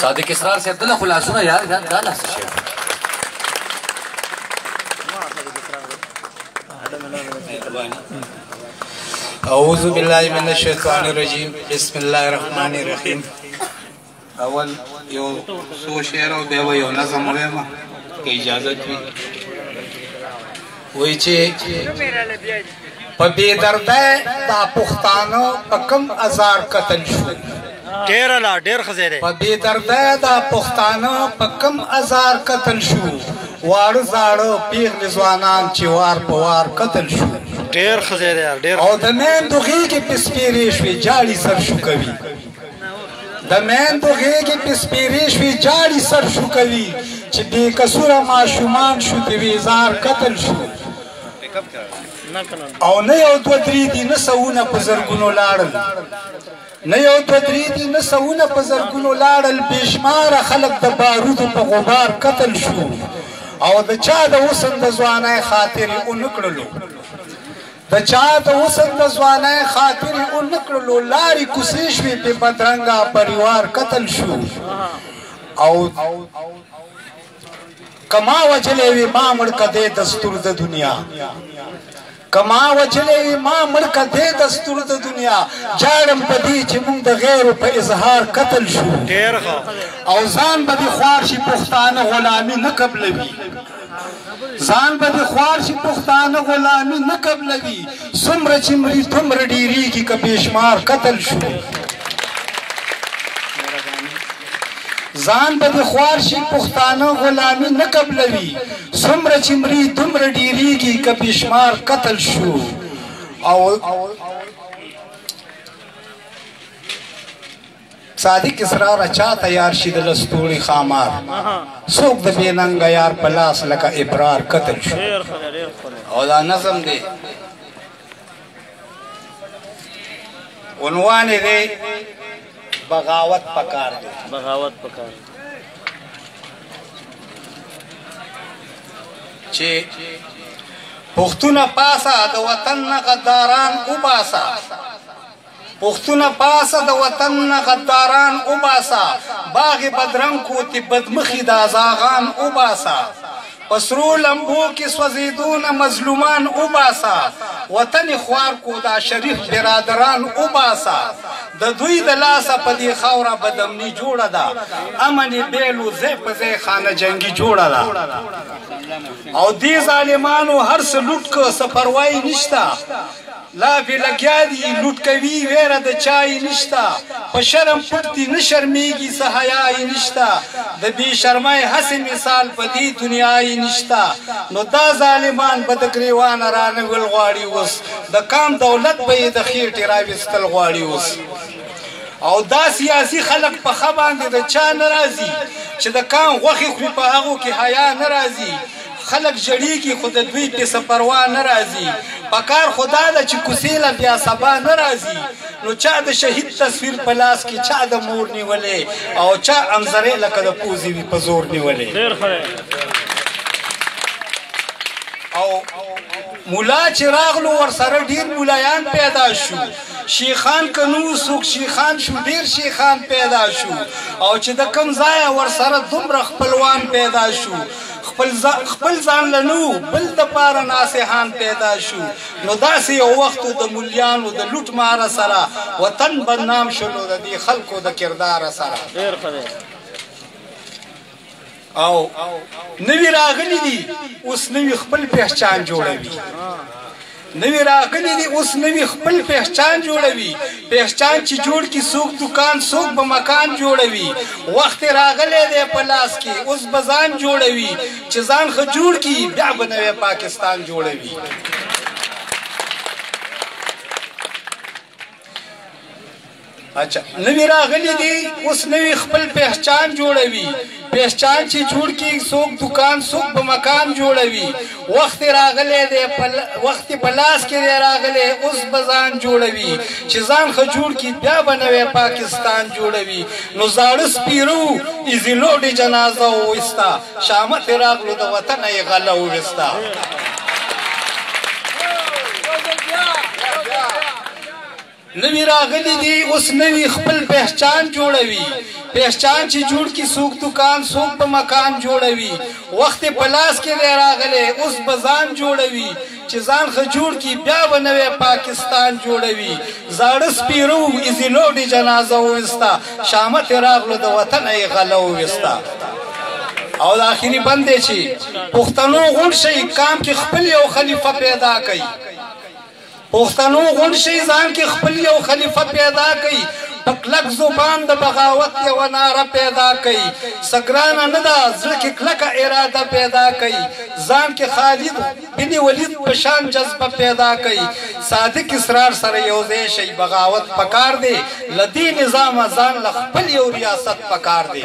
صادق اسرار صاحب دله خلاصونه یار دا لاس شي اعوذ بالله من الشیطان الرجیم بسم الله الرحمن الرحیم اول یو څو شعر او بیا یو نظم وایم که اجازه وي وایي چې په بې دردۍ دا پښتانه په کوم ازار قتل شو ډېر ښه دی په بې دردۍ دا پښتانه په کوم ازار قتل شو واړه زاړه پیغلې ځوانان چې وار په وار قتل شو ډېر ښه دی ډېر او د میندو غېږې پې سپېرې شوې جاړې سر شو کوي د میندو غېږې پې سپېرې شوې جاړې سر شو کوي چې بې قصوره ماشومان شو د ویزار قتل شو او نه یو دوه درې دي نه سوونه په زرګونو لاړل نه یو دوه درې دي نه سوونه په زرګونو لاړل بې شماره خلک د بارودو په غبار قتل شو او د چا د حسن د ځوانۍ خاطرې ونه کړلو د چا د حسن د ځوانۍ خاطرې ونه کړلو لارې کوڅې شوې بې بدرنګه پریوار قتل شو او کما وجلې وي ما مړ که دی دستور د دنیا کما وجلې وي ما مړ که دی دستور د دنیا جاړم په دې چې موږ د غیرو په اظهار قتل شو او ځان به دې خوار شي پښتانه غلامي نه قبلوي ځان به دې خوار شي پښتانه غلامي نه قبلوي څومره چې مري دومره ډېرېږي که بې شمار قتل شو ځان به دې خوار شي پښتانه غلامي نه قبلوي څومره چې مري دومره ډېرېږي که بې شمار قتل شو او صادق اسرار چا تیار شي د لستوړي خامار څوک د بې ننګه یار په لاس لکه ابرار قتل شو او دا نظم دی عنوان یې دی بغاوت پکار دی بغاوت پکار چې پښتونه پاسه د وطن نه غداران وباسه پښتونه پاسه د وطن نه غداران وباسه باغ بدرنګ کو تی بدمخي د ازاغان وباسه پسرو لمبو کې سوځېدونه مظلومان وباسه وطن خوار کو دا شریف برادران وباسه د دوی د لاسه په دې خاوره بدامني جوړه ده امن بیلو ځای په ځای خانه جنګي جوړه ده او دې ظالمانو هر څه لوټ که څه پروایي نشته لافې لګیا دي لوټ کوي ویره د چای نشته په شرم پټ دي نه شرمېږي څه حیا یې نشته د بې شرمۍ هسې مثال په دې دنیا یې نشته نو دا ظالمان به د ګریوانه رانیول غواړي اوس د کام دولت به یې د خېټې راویستل غواړي اوس او دا سیاسي خلک په ښه باندې د چا نه راځي چې د کام غوښې خوري په هغو کې حیا نه راځي خلک ژړېږي خو د دوی پې څه پروا نه راځي په کار خو دا ده چې کوڅې له بیا سبا نه راځي نو چا د شهید تصویر په لاس کې چا د مور نیولې او چا انځرې لکه د پوزې وي په زور نیولې او مولا چې راغلو ورسره ډېر مولایان پیدا شو شیخان که نو څوک شیخان شو ډېر شیخان پیدا شو او چې د کوم ځایه ورسره دومره خپلوان پیدا شو خپل ځان له نو بل دپاره ناصحان پیدا شو نو داسې یو وخت د مولیانو د لوټ ماره سره وطن بدنام شلو د دې خلکو د کرداره سره او نوی راغلی دي اوس نوی خپل پہچان جوړوي نوی راغلی دي اوس نوی خپل پہچان جوړوي پہچان چې جوړ کی څوک دکان څوک به مکان جوړوي وخت راغلی دی په لاس کې اوس به ځان جوړوي چې ځان ښه جوړ کي بیا به نوی پاکستان جوړوي اچھا نوی راغلی دی اوس نوی خپل پہچان جوړوي پہچان چې جوړ کی څوک دکان څوک به مکان جوړوي وخت راغلی دی وخت په لاس کې دی راغلی اوس به ځان جوړوي چې ځان ښه جوړ کي بیا به نوی پاکستان جوړوي نو زاړه سپیرو ایزیلوډې جنازه وویسته شامت راغلو د وطنه یې غله وویسته نوی راغلی دی اوس نوی خپل پہچان جوړوي پہچان چې جوړ کی سوق دکان سوق په مکان جوړوي وخت پلاس کې دی راغلی اوس به ځان جوړوي چې ځان ښه جوړ کی بیا به نوی پاکستان جوړوي زاړه سپیرو ایزیلوډي جنازه وویسته شامت راغلو د وطن یې غله وویسته او د آخري بند دی چې پښتنو غونډ شئ کام کې خپل یو خلیفه پیدا کوي پښتنو غونډ شئ ځان کې خپل یو خلیفه پیدا کوي په کلک زبان د بغاوت یوه ناره پیدا کوي څه ګرانه نه ده زړه کې کلکه اراده پیدا کوي ځان کې خالد بن ولید په شان جذبه پیدا کوي صادق اصرار سره یو ځای شئ بغاوت پکار دی له دې نظامه ځان له خپل یو ریاست پکار دی